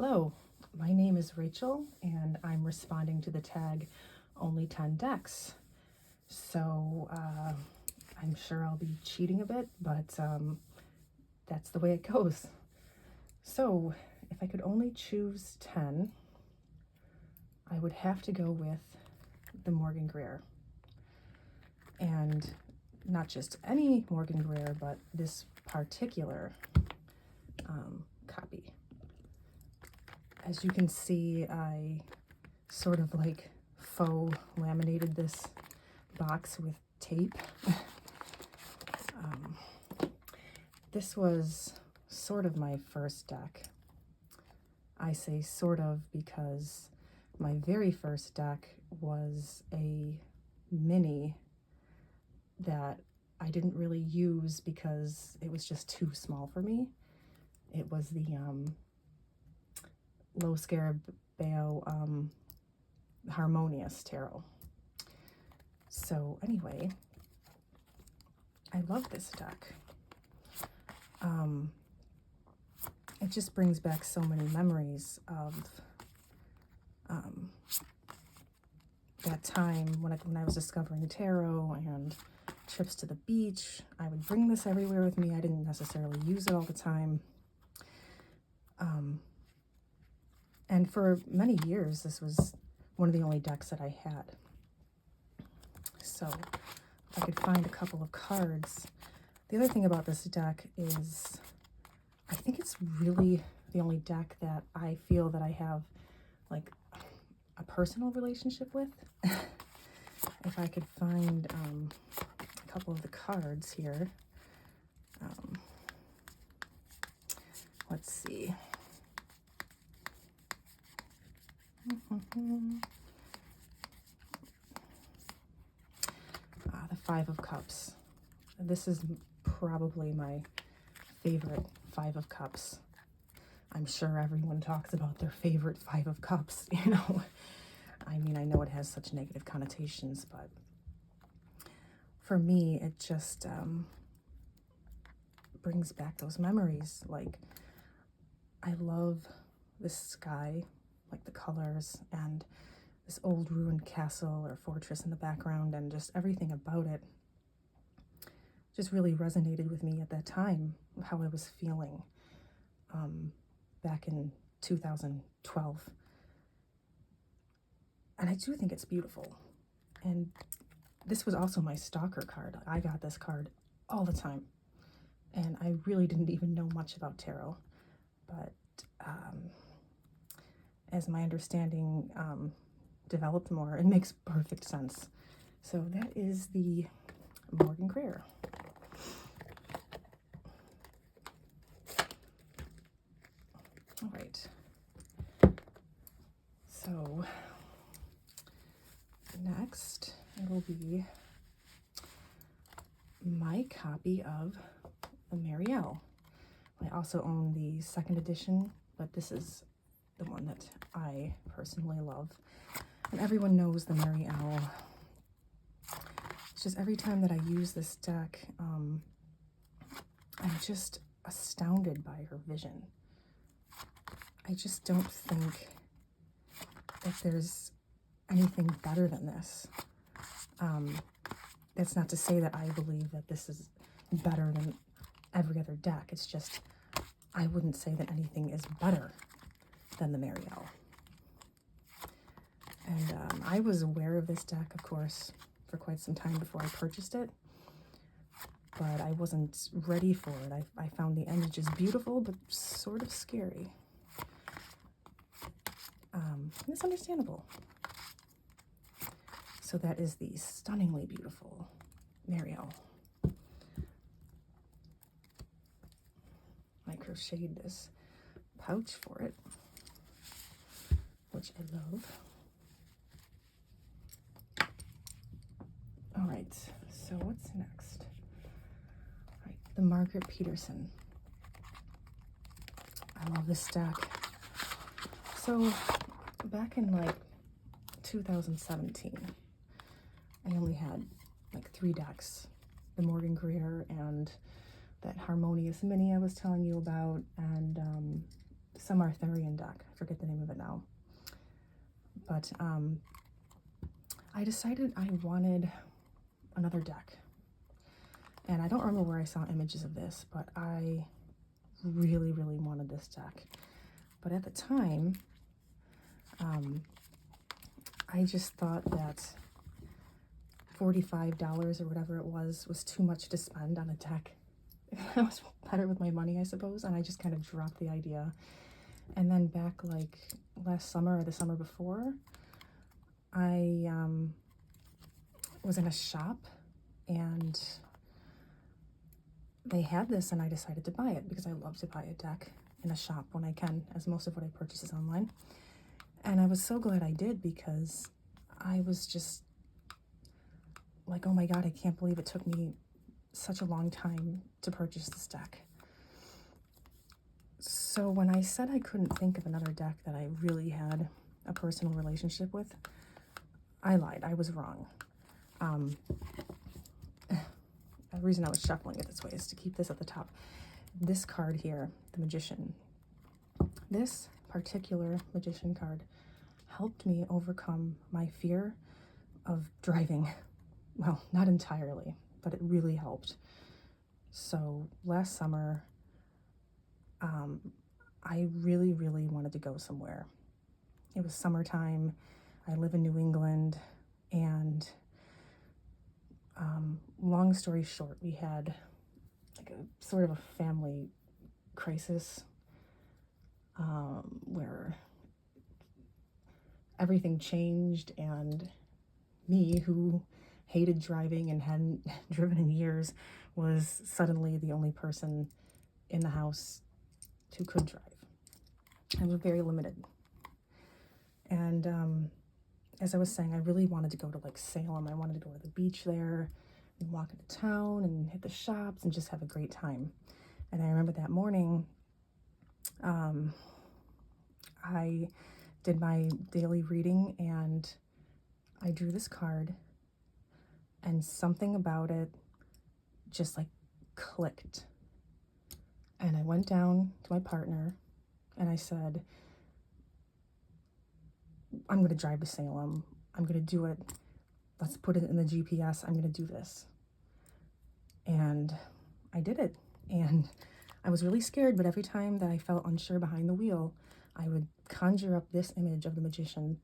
Hello, my name is Rachel and I'm responding to the tag only 10 decks. So I'm sure I'll be cheating a bit, but that's the way it goes. So if I could only choose 10, I would have to go with the Morgan Greer. And not just any Morgan Greer, but this particular copy. As you can see, I sort of like faux laminated this box with tape. This was sort of my first deck. I say sort of because my very first deck was a mini that I didn't really use because it was just too small for me. It was the Low Scarabeo Harmonious Tarot. So anyway, I love this deck. It just brings back so many memories of that time when I was discovering tarot and trips to the beach. I would bring this everywhere with me. I didn't necessarily use it all the time. And for many years, this was one of the only decks that I had. So if I could find a couple of cards. The other thing about this deck is I think it's really the only deck that I feel that I have like a personal relationship with. If I could find a couple of the cards here. Let's see. The Five of Cups. This is probably my favorite Five of Cups. I'm sure everyone talks about their favorite Five of Cups, you know. I mean, I know it has such negative connotations, but for me, it just brings back those memories. Like, I love this sky, like the colors, and this old ruined castle or fortress in the background, and just everything about it just really resonated with me at that time, how I was feeling back in 2012. And I do think it's beautiful. And this was also my stalker card. I got this card all the time. And I really didn't even know much about tarot. But as my understanding developed more, it makes perfect sense. So that is the Morgan Greer. All right. So next it will be my copy of the Marielle. I also own the second edition, but this is the one that I personally love. And everyone knows the Marielle. It's just every time that I use this deck, I'm just astounded by her vision. I just don't think that there's anything better than this. That's not to say that I believe that this is better than every other deck. It's just, I wouldn't say that anything is better than the Marielle. And I was aware of this deck, of course, for quite some time before I purchased it, but I wasn't ready for it. I found the images beautiful, but sort of scary. It's understandable. So that is the stunningly beautiful Marielle. I crocheted this pouch for it, which I love. All right, so what's next? All right, the Margaret Peterson. I love this deck. So back in like 2017, I only had like 3 decks, the Morgan Greer and that Harmonious Mini I was telling you about, and some Arthurian deck. I forget the name of it now. But I decided I wanted another deck. And I don't remember where I saw images of this, but I really, really wanted this deck. But at the time, I just thought that $45 or whatever it was too much to spend on a deck. I was better with my money, I suppose, and I just kind of dropped the idea. And then back like last summer or the summer before, I was in a shop and they had this and I decided to buy it because I love to buy a deck in a shop when I can, as most of what I purchase is online. And I was so glad I did because I was just like, oh my God, I can't believe it took me such a long time to purchase this deck. So when I said I couldn't think of another deck that I really had a personal relationship with, I lied. I was wrong. The reason I was shuffling it this way is to keep this at the top. This card here, the Magician, this particular Magician card helped me overcome my fear of driving. Well, not entirely, but it really helped. So last summer, I really, really wanted to go somewhere. It was summertime. I live in New England, and long story short, we had like a sort of a family crisis where everything changed, and me, who hated driving and hadn't driven in years, was suddenly the only person in the house who could drive. I was very limited. And as I was saying, I really wanted to go to like Salem. I wanted to go to the beach there and walk into town and hit the shops and just have a great time. And I remember that morning, I did my daily reading and I drew this card, and something about it just like clicked. And I went down to my partner and I said, I'm going to drive to Salem. I'm going to do it. Let's put it in the GPS. I'm going to do this. And I did it. And I was really scared, but every time that I felt unsure behind the wheel, I would conjure up this image of the Magician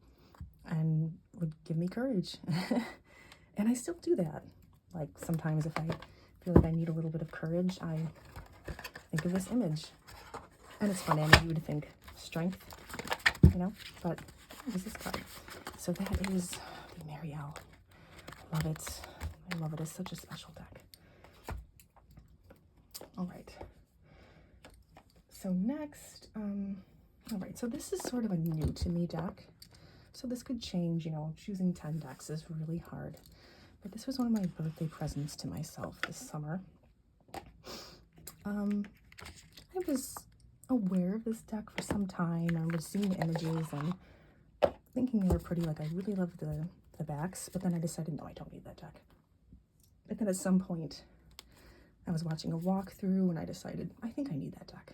and would give me courage. And I still do that. Like sometimes if I feel like I need a little bit of courage, I think of this image. And it's funny, I know you would think strength, you know, but it was this card. So that is the Marielle. I love it. I love it. It's such a special deck. All right. So next, all right, so this is sort of a new to me deck. So this could change, you know, choosing 10 decks is really hard. But this was one of my birthday presents to myself this summer. I was aware of this deck for some time. I was seeing images and thinking they were pretty. Like, I really loved the backs, but then I decided, no, I don't need that deck. But then at some point, I was watching a walkthrough and I decided, I think I need that deck.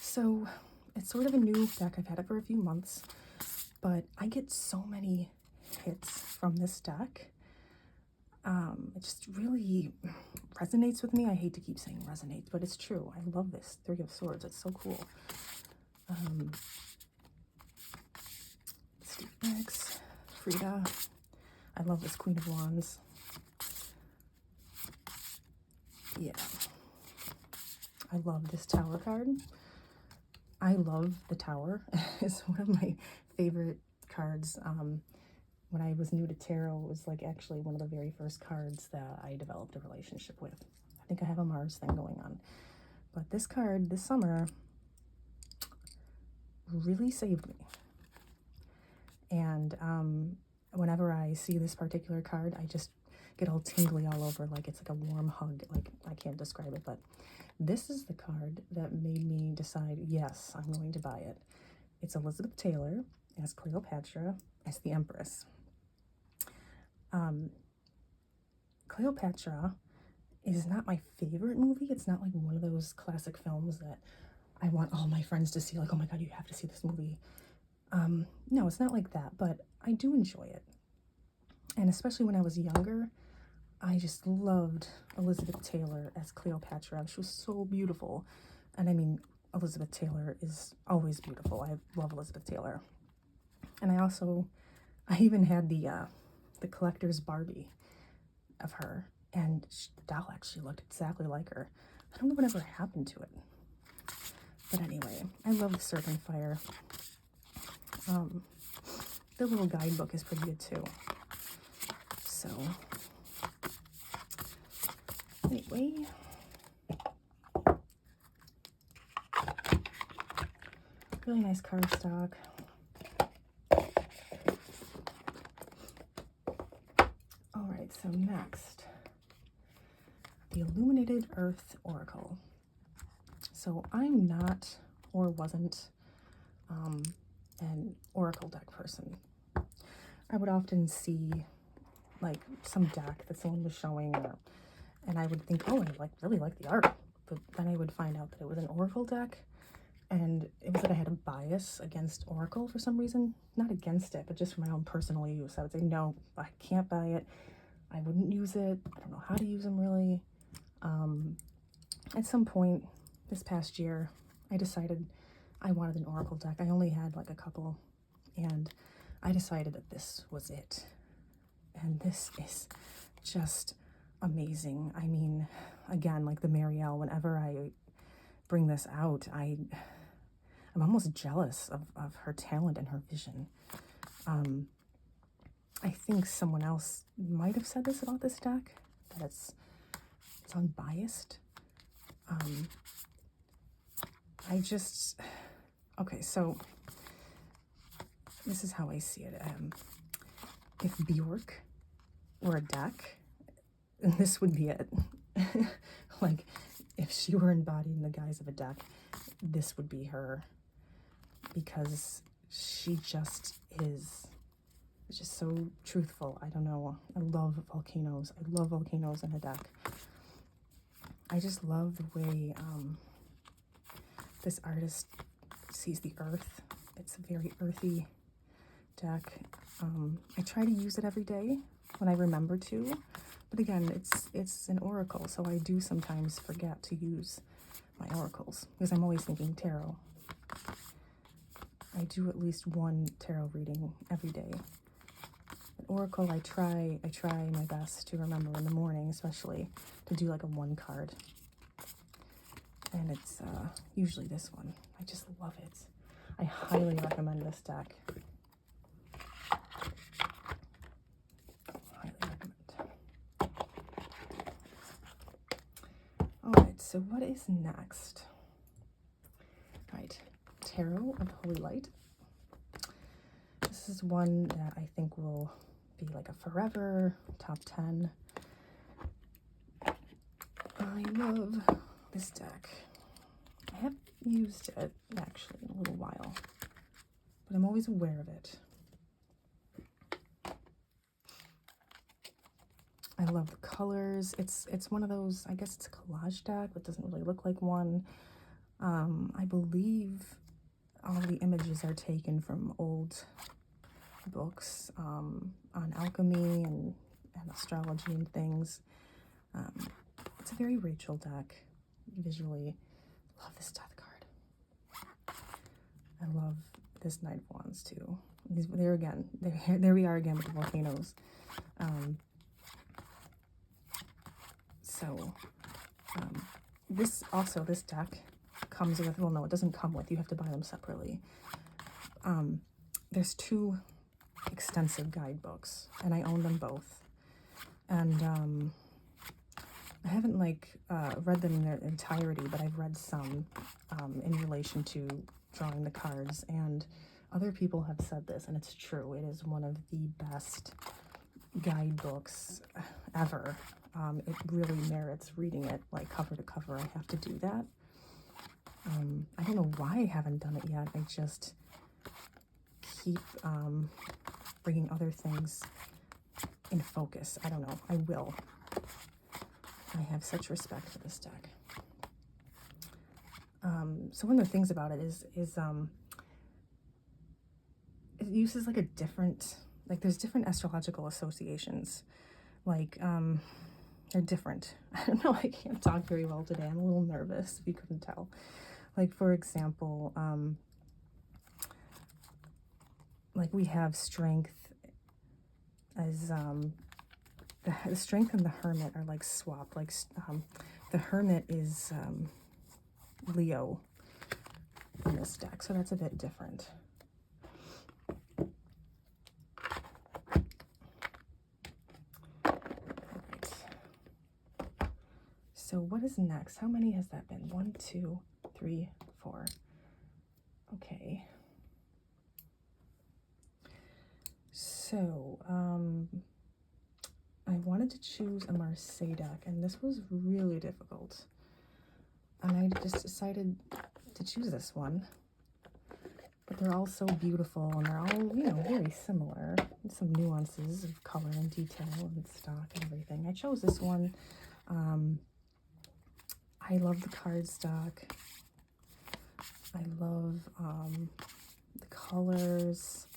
So it's sort of a new deck. I've had it for a few months, but I get so many hits from this deck. It just really resonates with me. I hate to keep saying resonates, but it's true. I love this Three of Swords. It's so cool. Steve Nicks, Frida. I love this Queen of Wands. Yeah. I love this Tower card. I love the Tower. It's one of my favorite cards. When I was new to tarot, it was like actually one of the very first cards that I developed a relationship with. I think I have a Mars thing going on. But this card this summer really saved me. And whenever I see this particular card, I just get all tingly all over, like it's like a warm hug. Like, I can't describe it, but this is the card that made me decide, yes, I'm going to buy it. It's Elizabeth Taylor as Cleopatra as the Empress. Cleopatra is not my favorite movie. It's not like one of those classic films that I want all my friends to see, like, oh my God, you have to see this movie. No, it's not like that, but I do enjoy it. And especially when I was younger, I just loved Elizabeth Taylor as Cleopatra. She was so beautiful. And I mean, Elizabeth Taylor is always beautiful. I love Elizabeth Taylor. And I even had the collector's Barbie of her, and the doll actually looked exactly like her. I don't know whatever happened to it. But anyway, I love the Serpent Fire. The little guidebook is pretty good too. So, anyway, really nice cardstock. All right, so next, the Illuminated Earth Oracle. So I'm not, or wasn't, an oracle deck person. I would often see like some deck that someone was showing, and I would think, oh, I really like the art, but then I would find out that it was an oracle deck, and it was like I had a bias against oracle for some reason. Not against it, but just for my own personal use. I would say, no, I can't buy it. I wouldn't use it. I don't know how to use them really. At some point this past year, I decided I wanted an oracle deck. I only had like a couple, and I decided that this was it. And this is just amazing. I mean, again, like the Marielle, whenever I bring this out, I'm almost jealous of her talent and her vision. I think someone else might have said this about this deck, that it's unbiased. Okay, so this is how I see it. If Bjork were a deck, this would be it. Like, if she were embodied in the guise of a deck, this would be her, because she just is just so truthful. I don't know. I love volcanoes. I love volcanoes in a deck. I just love the way this artist sees the earth. It's a very earthy deck. I try to use it every day when I remember to, but again, it's an oracle, so I do sometimes forget to use my oracles because I'm always thinking tarot. I do at least one tarot reading every day. An oracle, I try my best to remember in the morning, especially to do like a one card. And it's usually this one. I just love it. I highly recommend this deck. Highly recommend. All right, so what is next? All right, Tarot of Holy Light. This is one that I think will be like a forever top 10. I love this deck. I haven't used it actually in a little while, but I'm always aware of it. I love the colors. It's one of those, I guess it's a collage deck, but doesn't really look like one. I believe all the images are taken from old books on alchemy and astrology and things. It's a very Rachel deck visually. Love this death card. I love this Knight of Wands too. There we are again with the volcanoes. This deck comes with, well, no, it doesn't come with, you have to buy them separately. There's two extensive guidebooks, and I own them both. And I haven't read them in their entirety, but I've read some in relation to drawing the cards, and other people have said this, and it's true. It is one of the best guidebooks ever. It really merits reading it like cover to cover. I have to do that. I don't know why I haven't done it yet. I just keep bringing other things in focus. I don't know. I will. I have such respect for this deck. So one of the things about it is it uses like a different, like there's different astrological associations. Like, they're different. I don't know, I can't talk very well today. I'm a little nervous, if you couldn't tell. Like, for example, like we have strength as, the strength and the hermit are like swapped. Like, the hermit is, Leo in this deck, so that's a bit different. So what is next? How many has that been? 1, 2, 3, 4. Okay. So, I wanted to choose a Marseille deck, and this was really difficult. And I just decided to choose this one. But they're all so beautiful, and they're all, you know, very similar. There's some nuances of color and detail and stock and everything. I chose this one. I love the cardstock. I love the colors.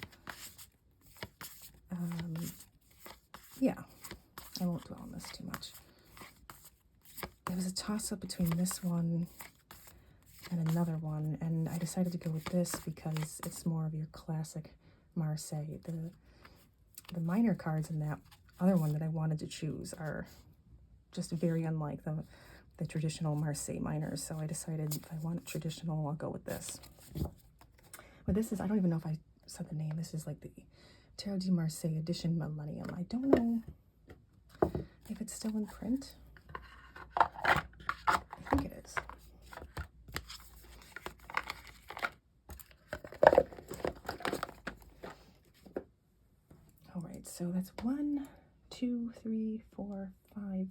Yeah, I won't dwell on this too much. It was a toss-up between this one and another one, and I decided to go with this because it's more of your classic Marseille. The minor cards in that other one that I wanted to choose are just very unlike the traditional Marseille minors, so I decided if I want traditional, I'll go with this. But this is, I don't even know if I said the name, this is like the Tarot de Marseille Edition Millennium. I don't know if it's still in print. I think it is. All right, so that's 1, 2, 3, 4, 5,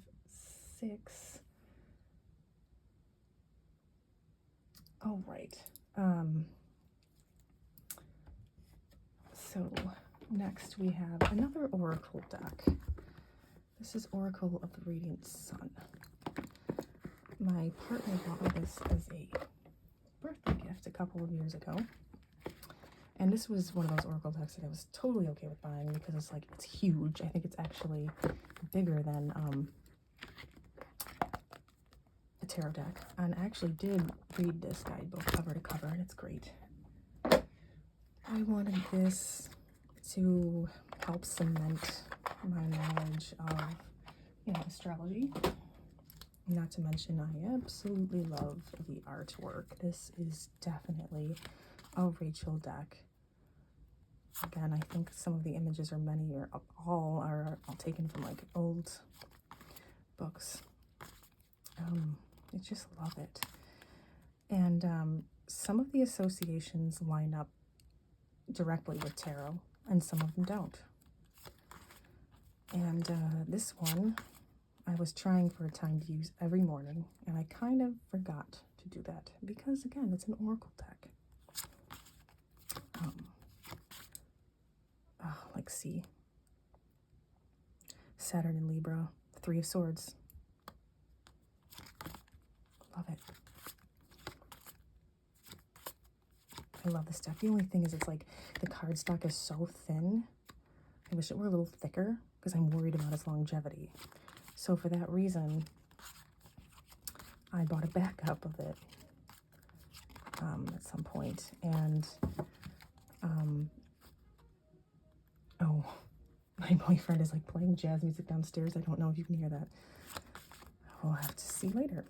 6. All right. So next we have another Oracle deck. This is Oracle of the Radiant Sun. My partner bought me this as a birthday gift a couple of years ago. And this was one of those Oracle decks that I was totally okay with buying because it's like, it's huge. I think it's actually bigger than a tarot deck. And I actually did read this guidebook cover to cover, and it's great. I wanted this to help cement my knowledge of, you know, astrology. Not to mention, I absolutely love the artwork. This is definitely a Rachel deck. Again, I think some of the images, or many, or all, are all taken from like old books. I just love it. And some of the associations line up directly with tarot, and some of them don't. And this one, I was trying for a time to use every morning, and I kind of forgot to do that because, again, it's an Oracle deck. Like, see, Saturn in Libra, 3 of Swords. Love it. I love this deck. The only thing is, it's like the cardstock is so thin. I wish it were a little thicker because I'm worried about its longevity. So for that reason, I bought a backup of it at some point. And oh, my boyfriend is like playing jazz music downstairs. I don't know if you can hear that. We'll have to see later.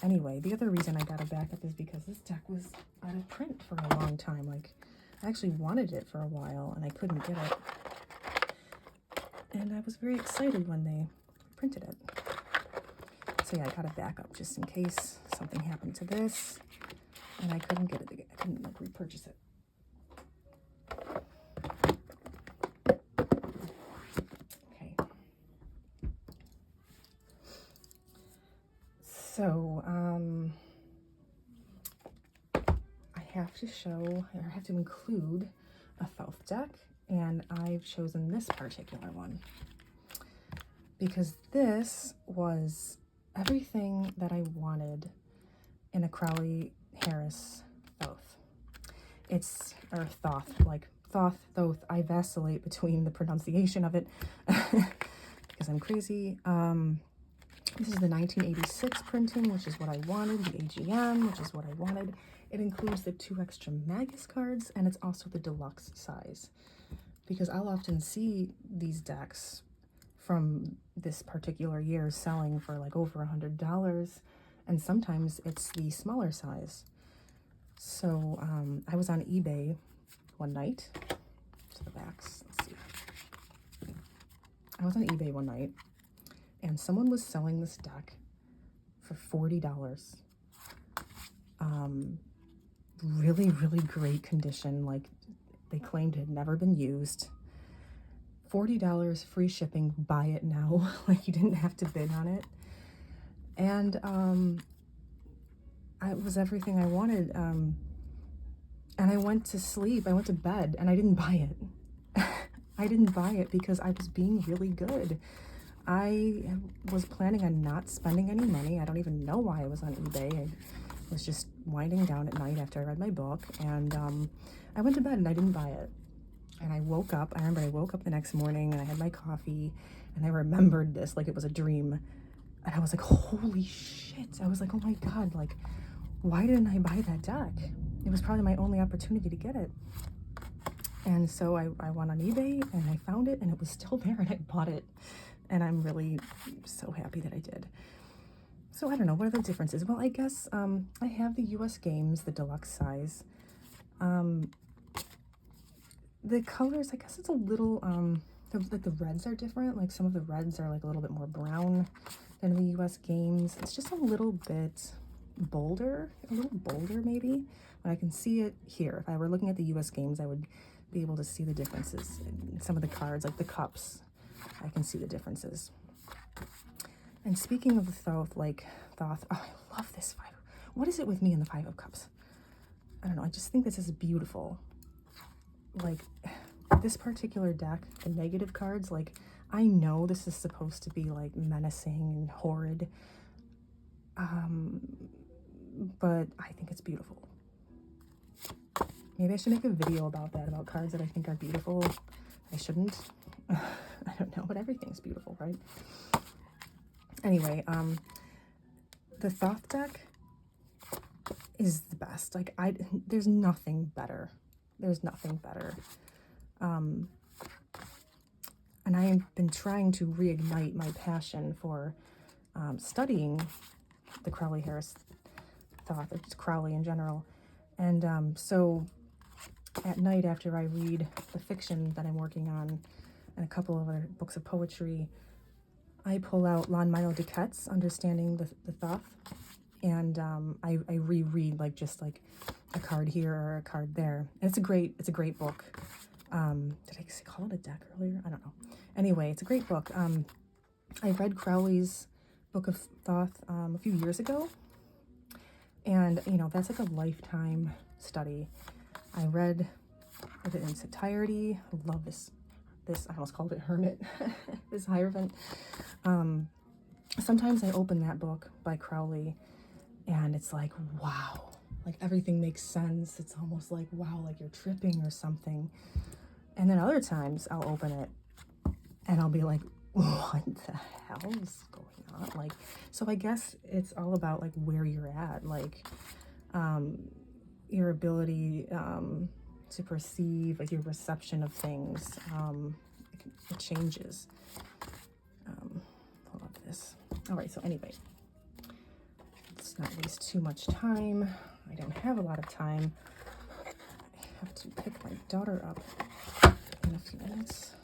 Anyway, the other reason I got a backup is because this deck was out of print for a long time. Like, I actually wanted it for a while and I couldn't get it. And I was very excited when they printed it. So yeah, I got a backup just in case something happened to this and I couldn't get it again. I couldn't like repurchase it. So, I have to include a Thoth deck, and I've chosen this particular one because this was everything that I wanted in a Crowley Harris Thoth. It's, or Thoth, like Thoth, Thoth. I vacillate between the pronunciation of it because I'm crazy. This is the 1986 printing, which is what I wanted, the AGM, which is what I wanted. It includes the 2 extra Magus cards, and it's also the deluxe size. Because I'll often see these decks from this particular year selling for like over $100, and sometimes it's the smaller size. So I was on eBay one night. To the backs, let's see. I was on eBay one night, and someone was selling this deck for $40. Really, really great condition. Like, they claimed it had never been used. $40, free shipping, buy it now. Like, you didn't have to bid on it. And it was everything I wanted. And I went to sleep, I went to bed, and I didn't buy it. I didn't buy it because I was being really good. I was planning on not spending any money. I don't even know why I was on eBay. I was just winding down at night after I read my book, and I went to bed and I didn't buy it. And I woke up, I remember I woke up the next morning and I had my coffee, and I remembered this like it was a dream. And I was like, holy shit. I was like, oh my God, like, why didn't I buy that deck? It was probably my only opportunity to get it. And so I went on eBay and I found it, and it was still there, and I bought it. And I'm really so happy that I did. So I don't know, what are the differences? Well, I guess I have the US Games, the deluxe size. The colors, I guess it's a little, like the reds are different. Like some of the reds are like a little bit more brown than the US Games. It's just a little bit bolder, maybe. But I can see it here. If I were looking at the US Games, I would be able to see the differences in some of the cards, like the cups. I can see the differences. And speaking of the Thoth, oh, I love this 5. What is it with me and the 5 of Cups? I don't know. I just think this is beautiful. Like, this particular deck, the negative cards, like, I know this is supposed to be, like, menacing and horrid. But I think it's beautiful. Maybe I should make a video about that, about cards that I think are beautiful. I shouldn't. I don't know, but everything's beautiful, right? Anyway, the Thoth deck is the best. Like, there's nothing better. There's nothing better. And I have been trying to reignite my passion for studying the Crowley-Harris Thoth, or just Crowley in general. And so at night, after I read the fiction that I'm working on and a couple of other books of poetry, I pull out Milo Duquette's Understanding the Thoth, and I reread like just like a card here or a card there. And it's a great book. Did I call it a deck earlier? I don't know. Anyway, it's a great book. I read Crowley's Book of Thoth a few years ago, and you know, that's like a lifetime study. I read it in its entirety. I love this I almost called it Hermit, this Hierophant. Sometimes I open that book by Crowley and it's like, wow, like everything makes sense. It's almost like, wow, like you're tripping or something. And then other times I'll open it and I'll be like, what the hell is going on? Like, so I guess it's all about like where you're at, like your ability to perceive, like your reception of things. It changes. I love this. All right, so anyway, let's not waste too much time. I don't have a lot of time. I have to pick my daughter up in a few minutes.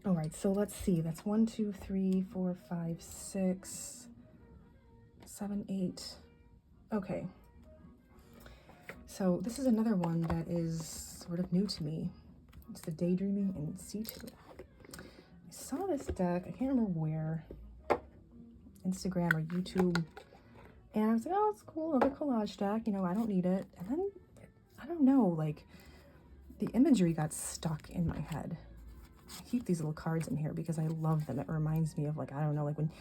All right, so let's see. That's 1, 2, 3, 4, 5, 6, 7, 8. Okay. So this is another one that is sort of new to me. It's the Daydreaming in C2. I saw this deck, I can't remember where, Instagram or YouTube, and I was like, oh, it's cool, another collage deck, you know, I don't need it. And then, I don't know, like, the imagery got stuck in my head. I keep these little cards in here because I love them. It reminds me of, like, I don't know, like when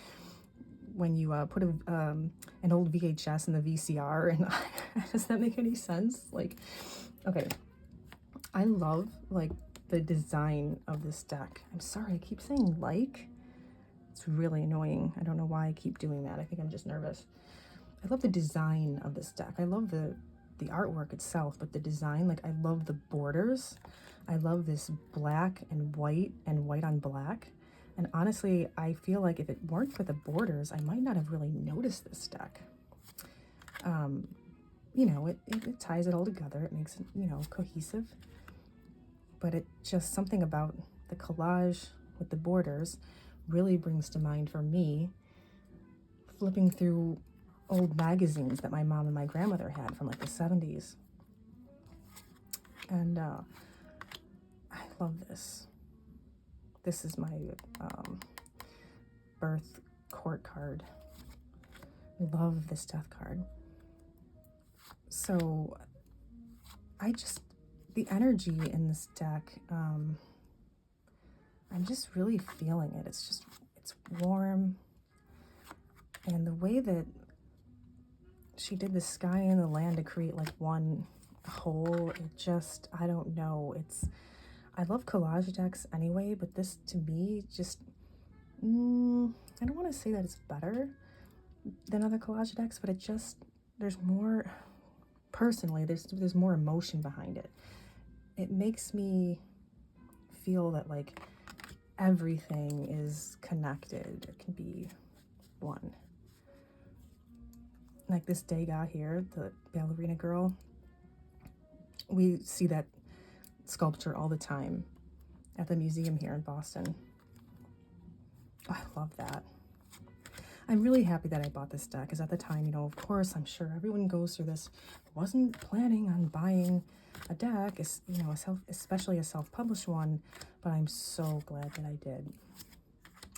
when you put an old VHS in the VCR, and does that make any sense? Like, okay, I love like the design of this deck. I'm sorry, I keep saying like. It's really annoying. I don't know why I keep doing that. I think I'm just nervous. I love the design of this deck. I love the artwork itself, but the design, like I love the borders. I love this black and white on black. And honestly, I feel like if it weren't for the borders, I might not have really noticed this deck. You know, it ties it all together. It makes it, you know, cohesive. But it just, something about the collage with the borders really brings to mind for me flipping through old magazines that my mom and my grandmother had from like the 70s. And I love this. This is my birth court card. I love this death card. So I just, the energy in this deck, I'm just really feeling it. It's warm. And the way that she did the sky and the land to create like one whole, it just, I don't know. I love collage decks anyway, but this to me just, I don't want to say that it's better than other collage decks, but it just, there's more, personally, there's more emotion behind it. It makes me feel that like everything is connected. It can be one. Like this Degas here, the ballerina girl, we see that sculpture all the time at the museum here in Boston. Oh, I love that. I'm really happy that I bought this deck, because at the time, you know, of course, I'm sure everyone goes through this. I wasn't planning on buying a deck, you know, especially a self-published one, but I'm so glad that I did,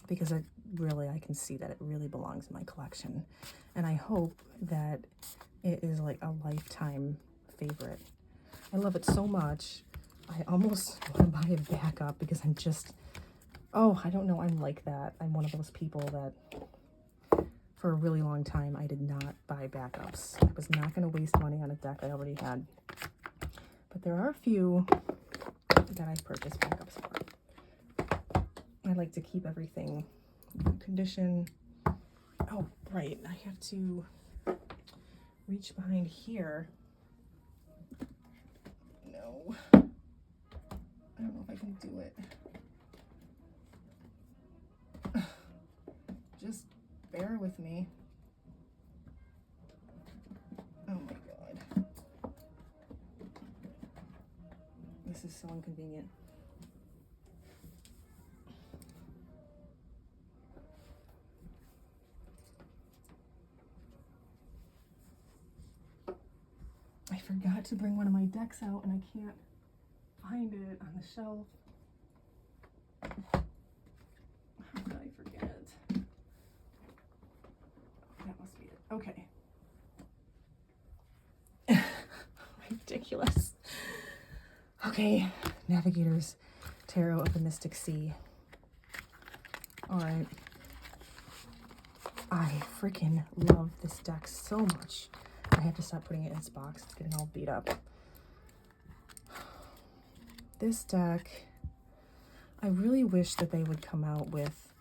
because I can see that it really belongs in my collection, and I hope that it is like a lifetime favorite. I love it so much. I almost want to buy a backup, because I'm just, oh, I don't know, I'm like that. I'm one of those people that for a really long time I did not buy backups. I was not going to waste money on a deck I already had. But there are a few that I've purchased backups for. I like to keep everything in good condition. Oh, right, I have to reach behind here. No. I don't know if I can do it. Just bear with me. Oh my God. This is so inconvenient. I forgot to bring one of my decks out, and I can't find it on the shelf. How did I forget? That must be it. Okay. Ridiculous. Okay, Navigator's Tarot of the Mystic Sea. All right. I freaking love this deck so much. I have to stop putting it in its box. It's getting all beat up. This deck, I really wish that they would come out with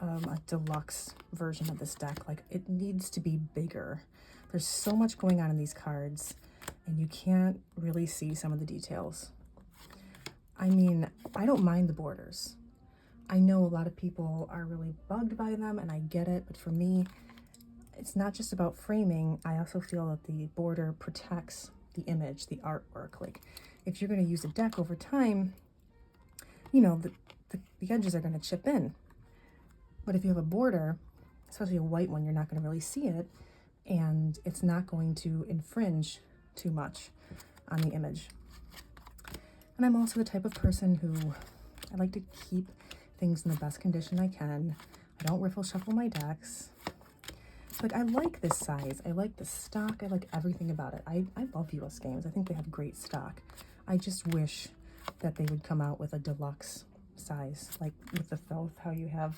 a deluxe version of this deck. Like, it needs to be bigger. There's so much going on in these cards, and you can't really see some of the details. I mean, I don't mind the borders. I know a lot of people are really bugged by them, and I get it, but for me, it's not just about framing. I also feel that the border protects the image, the artwork. Like, if you're going to use a deck over time, you know, the edges are going to chip in. But if you have a border, especially a white one, you're not going to really see it, and it's not going to infringe too much on the image. And I'm also the type of person who, I like to keep things in the best condition I can. I don't riffle shuffle my decks. Like, I like this size. I like the stock. I like everything about it. I love US Games. I think they have great stock. I just wish that they would come out with a deluxe size, like with the Thoth, how you have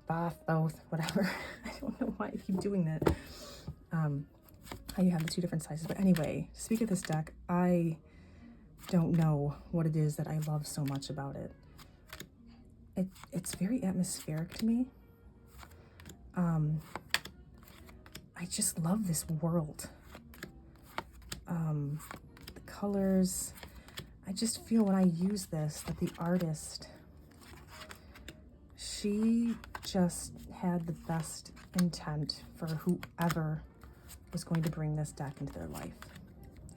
Bath, both, whatever. I don't know why I keep doing that. How you have the two different sizes. But anyway, to speak of this deck, I don't know what it is that I love so much about it. It's very atmospheric to me. I just love this world. The colors, I just feel when I use this that the artist, she just had the best intent for whoever was going to bring this deck into their life.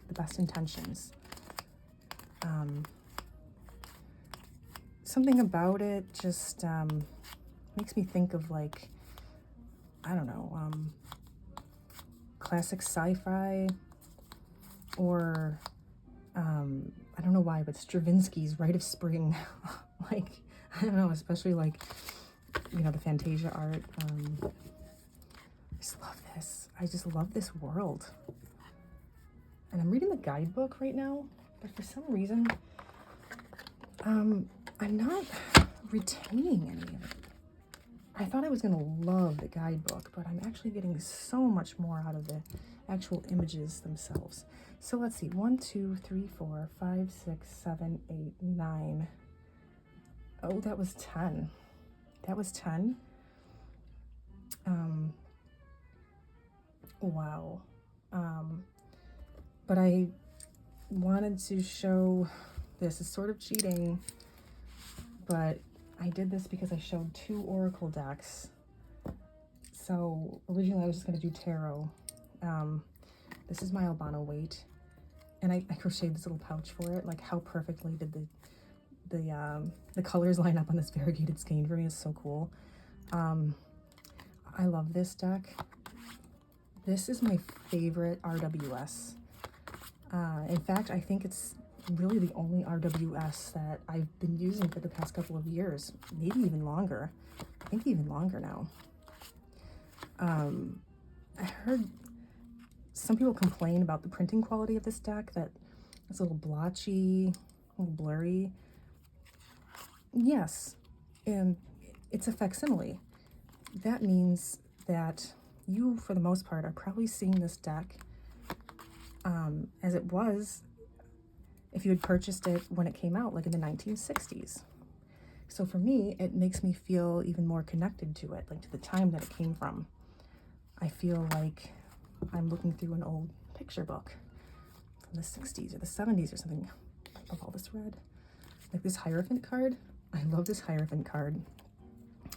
The best intentions. Something about it just makes me think of, like, I don't know, classic sci-fi, or I don't know why, but Stravinsky's Rite of Spring. Like, I don't know, especially like, you know, the Fantasia art. I just love this. I just love this world. And I'm reading the guidebook right now, but for some reason, I'm not retaining any of it. I thought I was going to love the guidebook, but I'm actually getting so much more out of the actual images themselves. So let's see, 1, 2, 3, 4, 5, 6, 7, 8, 9. Oh, that was 10. That was 10. Wow. But I wanted to show this. Is sort of cheating, but I did this because I showed 2 oracle decks. So originally I was just going to do tarot. This is my Albano weight, and I crocheted this little pouch for it. Like, how perfectly did the colors line up on this variegated skein for me is so cool. I love this deck. This is my favorite RWS. In fact, I think it's really the only RWS that I've been using for the past couple of years, maybe even longer. I think even longer now. I heard some people complain about the printing quality of this deck, that it's a little blotchy, a little blurry. Yes, and it's a facsimile. That means that you, for the most part, are probably seeing this deck as it was if you had purchased it when it came out, like in the 1960s. So for me, it makes me feel even more connected to it, like to the time that it came from. I feel like I'm looking through an old picture book from the 60s or the 70s or something. I love all this red. Like this Hierophant card. I love this Hierophant card.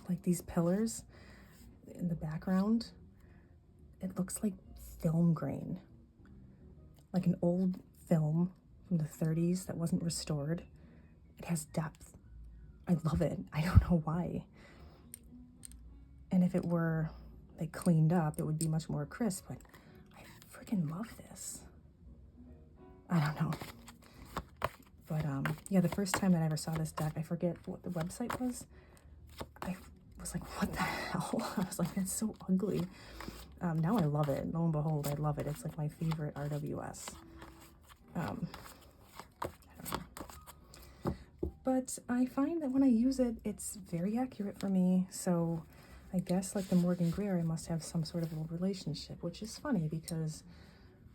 Like these pillars in the background. It looks like film grain. Like an old film from the 30s that wasn't restored. It has depth. I love it. I don't know why. And if it were like cleaned up, it would be much more crisp, but I freaking love this. I don't know. But yeah, the first time that I ever saw this deck, I forget what the website was. I was like, what the hell? I was like, that's so ugly. Now I love it. Lo and behold, I love it. It's like my favorite RWS. I don't know. But I find that when I use it, it's very accurate for me. So I guess like the Morgan Greer, I must have some sort of a relationship, which is funny because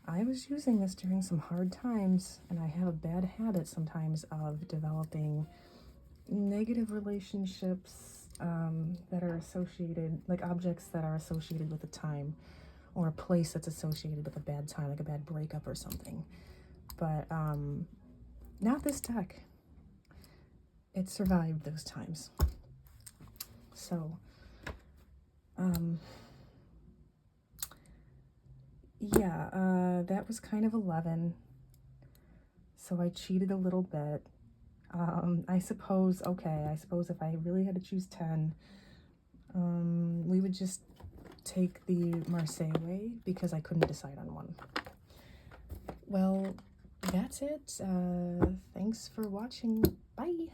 I was using this during some hard times, and I have a bad habit sometimes of developing negative relationships that are associated, like objects that are associated with a time, or a place that's associated with a bad time, like a bad breakup or something. But not this deck. It survived those times. So yeah, that was kind of 11. So I cheated a little bit. I suppose if I really had to choose 10, we would just take the Marseille way because I couldn't decide on one. Well, that's it. Thanks for watching. Bye.